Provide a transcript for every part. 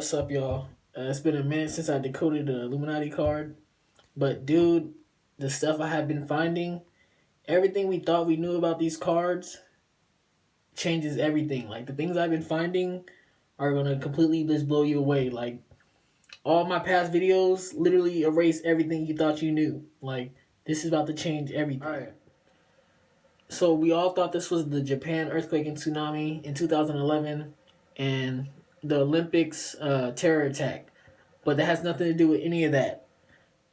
What's up, y'all? It's been a minute since I decoded the Illuminati card, but dude, the stuff I have been finding, everything we thought we knew about these cards changes everything. Like the things I've been finding are gonna completely just blow you away. Like all my past videos literally erase everything you thought you knew. Like this is about to change everything. All right. So we all thought this was the Japan earthquake and tsunami in 2011 and the Olympics terror attack. But that has nothing to do with any of that.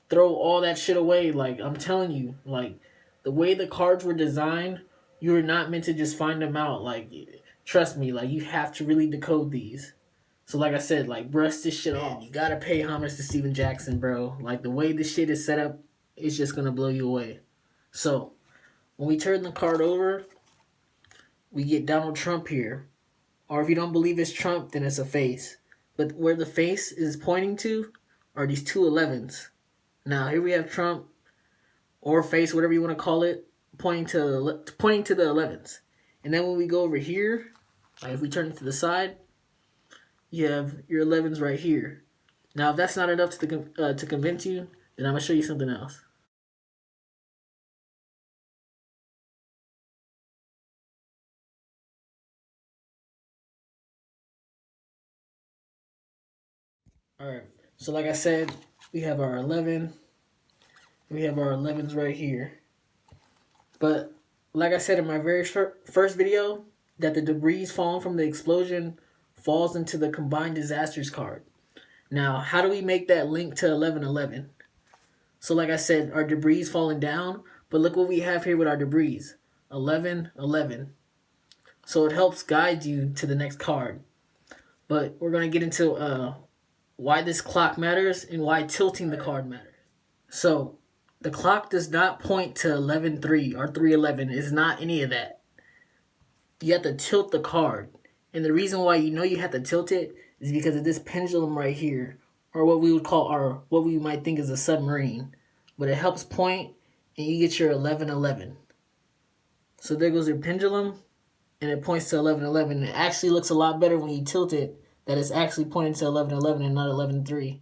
Throw all that shit away. Like I'm telling you, like the way the cards were designed, you were not meant to just find them out. Like trust me, like you have to really decode these. So like I said, like brush this shit off. You gotta pay homage to Steven Jackson, bro. Like the way this shit is set up, it's just gonna blow you away. So when we turn the card over, we get Donald Trump here. Or if you don't believe it's Trump, then it's a face. But where the face is pointing to are these two 11s. Now here we have Trump or face, whatever you want to call it, pointing to the 11s. And then when we go over here, like if we turn it to the side, you have your 11s right here. Now if that's not enough to convince you, then I'm gonna show you something else. All right. So like I said, we have our 11. We have our 11s right here. But like I said in my very first video, that the debris falling from the explosion falls into the combined disasters card. Now, how do we make that link to 1111? So like I said, our debris is falling down, but look what we have here with our debris. 1111. So it helps guide you to the next card. But we're going to get into why this clock matters and why tilting the card matters. So the clock does not point to 11-3 or 3-11. It's not any of that. You have to tilt the card. And the reason why you know you have to tilt it is because of this pendulum right here, or what we would call, or what we might think is a submarine. But it helps point, and you get your 11-11. So there goes your pendulum, and it points to 11-11. It actually looks a lot better when you tilt it, that it's actually pointing to 11-11 and not 11-3.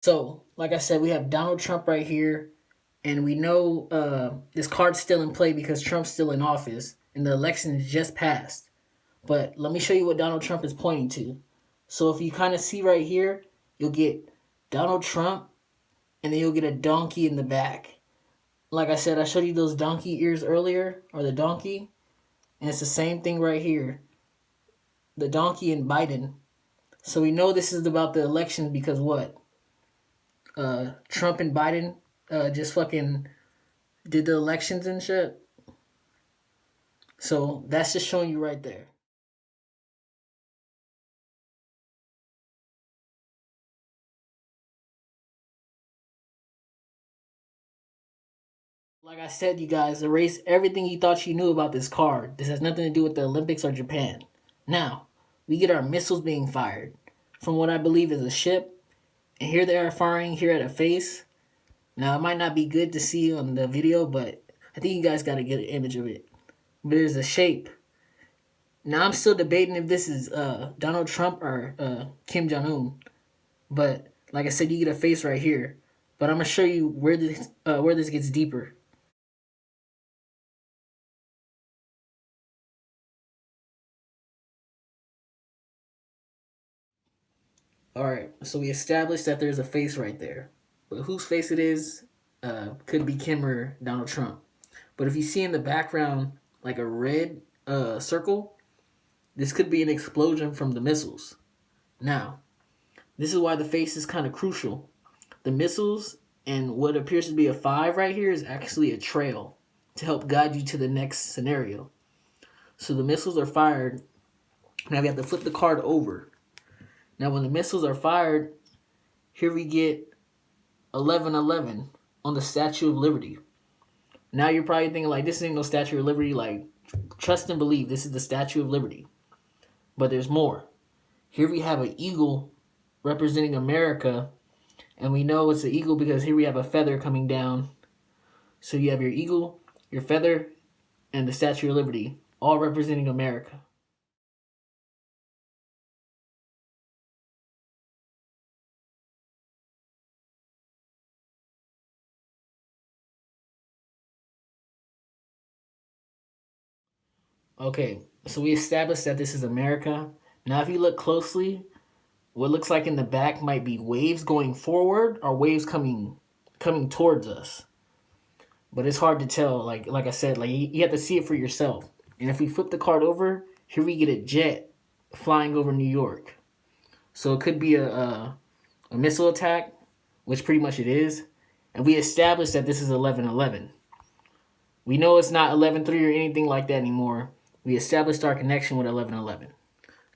So, like I said, we have Donald Trump right here, and we know this card's still in play because Trump's still in office, and the election just passed. But let me show you what Donald Trump is pointing to. So if you kind of see right here, you'll get Donald Trump, and then you'll get a donkey in the back. Like I said, I showed you those donkey ears earlier, or the donkey, and it's the same thing right here. The donkey and Biden. So we know this is about the election because what? Trump and Biden just fucking did the elections and shit. So that's just showing you right there. Like I said, you guys, erase everything you thought you knew about this card. This has nothing to do with the Olympics or Japan. Now, we get our missiles being fired from what I believe is a ship, and here they are firing here at a face. Now, it might not be good to see on the video, but I think you guys got to get an image of it. But there's a shape. Now, I'm still debating if this is Donald Trump or Kim Jong Un. But like I said, you get a face right here. But I'm gonna show you where this gets deeper. All right, so we established that there's a face right there, but whose face it is, could be Kim or Donald Trump. But if you see in the background like a red circle, this could be an explosion from the missiles. Now, this is why the face is kind of crucial. The missiles and what appears to be a 5 right here is actually a trail to help guide you to the next scenario. So the missiles are fired. Now we have to flip the card over. Now when the missiles are fired, here we get 1111 on the Statue of Liberty. Now you're probably thinking like, this ain't no Statue of Liberty. Like, trust and believe, this is the Statue of Liberty. But there's more. Here we have an eagle representing America. And we know it's an eagle because here we have a feather coming down. So you have your eagle, your feather, and the Statue of Liberty, all representing America. Okay, so we established that this is America. Now if you look closely, what looks like in the back might be waves going forward or waves coming towards us. But it's hard to tell. Like I said, like you have to see it for yourself. And if we flip the card over, here we get a jet flying over New York. So it could be a missile attack, which pretty much it is. And we established that this is 1111. We know it's not 11-3 or anything like that anymore. We established our connection with 1111.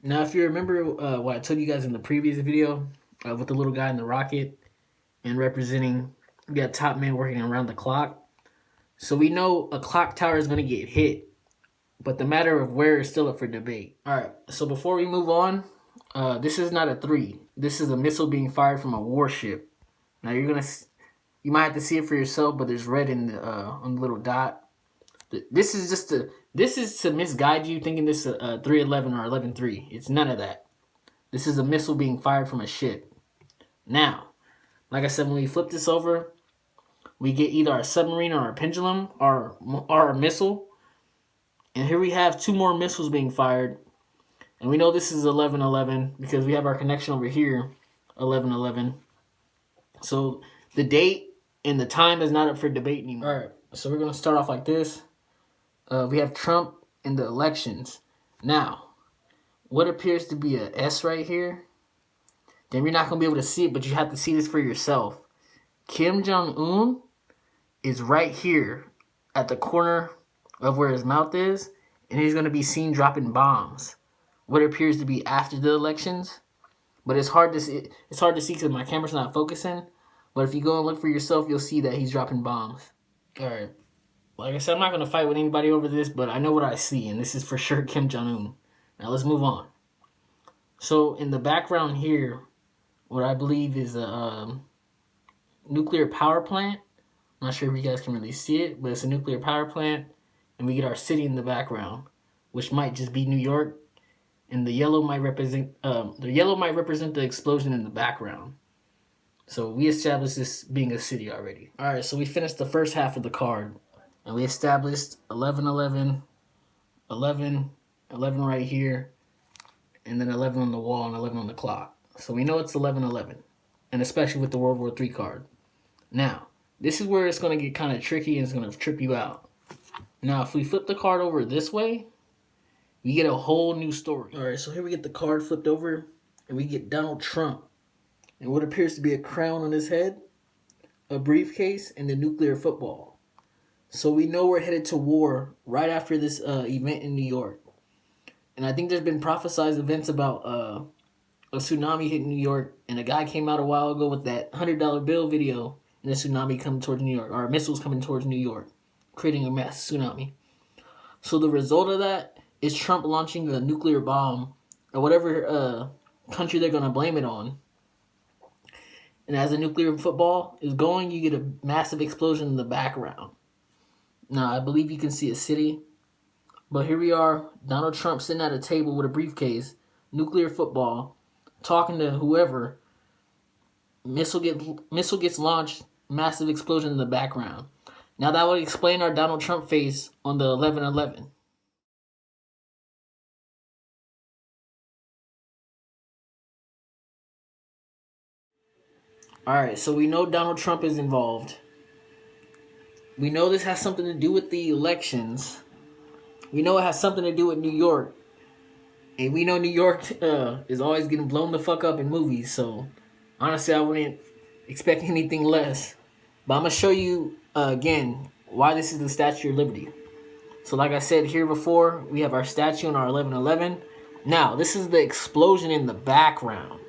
Now, if you remember what I told you guys in the previous video with the little guy in the rocket and representing, we got top man working around the clock. So we know a clock tower is going to get hit, but the matter of where is still up for debate. All right, so before we move on, this is not a 3. This is a missile being fired from a warship. Now you might have to see it for yourself, but there's red in the on the little dot. This is to misguide you thinking this is a 311 or 11-3. It's none of that. This is a missile being fired from a ship. Now, like I said, when we flip this over, we get either a submarine or a pendulum or a missile. And here we have 2 more missiles being fired. And we know this is 1111 because we have our connection over here, 1111. So the date and the time is not up for debate anymore. All right, so we're going to start off like this. We have Trump in the elections. Now, what appears to be a S right here, then you're not going to be able to see it, but you have to see this for yourself. Kim Jong-un is right here at the corner of where his mouth is, and he's going to be seen dropping bombs. What appears to be after the elections, but it's hard to see. It's hard to see because my camera's not focusing. But if you go and look for yourself, you'll see that he's dropping bombs. All right. Like I said, I'm not going to fight with anybody over this, but I know what I see, and this is for sure Kim Jong-un. Now let's move on. So in the background here, what I believe is a nuclear power plant. I'm not sure if you guys can really see it, but it's a nuclear power plant, and we get our city in the background, which might just be New York, and the yellow might represent the explosion in the background. So we established this being a city already. All right, so we finished the first half of the card. And we established 1111, 11, 11 right here, and then 11 on the wall and 11 on the clock. So we know it's 1111, and especially with the World War III card. Now, this is where it's going to get kind of tricky and it's going to trip you out. Now, if we flip the card over this way, we get a whole new story. All right, so here we get the card flipped over, and we get Donald Trump, and what appears to be a crown on his head, a briefcase, and the nuclear football. So we know we're headed to war right after this event in New York. And I think there's been prophesized events about a tsunami hitting New York. And a guy came out a while ago with that $100 bill video and a tsunami coming towards New York, or missiles coming towards New York, creating a mass tsunami. So the result of that is Trump launching a nuclear bomb or whatever country they're going to blame it on. And as the nuclear football is going, you get a massive explosion in the background. Now, I believe you can see a city, but here we are, Donald Trump sitting at a table with a briefcase, nuclear football, talking to whoever. Missile gets launched, massive explosion in the background. Now, that would explain our Donald Trump face on the 11/11. All right, so we know Donald Trump is involved. We know this has something to do with the elections. We know it has something to do with New York. And we know New York is always getting blown the fuck up in movies. So honestly, I wouldn't expect anything less. But I'm going to show you again why this is the Statue of Liberty. So like I said here before, we have our statue on our 1111. Now, this is the explosion in the background.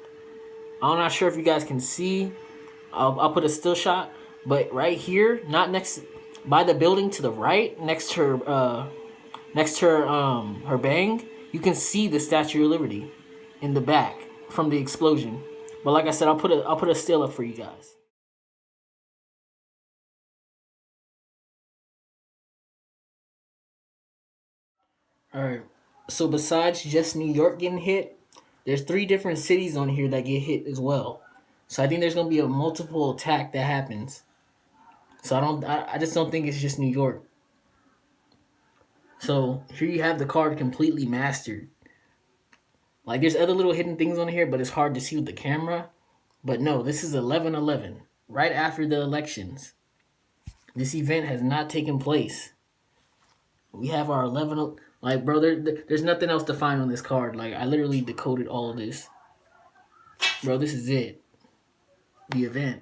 I'm not sure if you guys can see. I'll put a still shot. But right here, not next, by the building to the right, next to her bang, you can see the Statue of Liberty in the back from the explosion. But like I said, I'll put a still up for you guys. All right. So besides just New York getting hit, there's 3 different cities on here that get hit as well. So I think there's gonna be a multiple attack that happens. So I just don't think it's just New York. So here you have the card completely mastered. Like there's other little hidden things on here, but it's hard to see with the camera. But no, this is 11/11, right after the elections. This event has not taken place. We have our 11. Like, bro, there's nothing else to find on this card. Like, I literally decoded all of this. Bro, this is it. The event.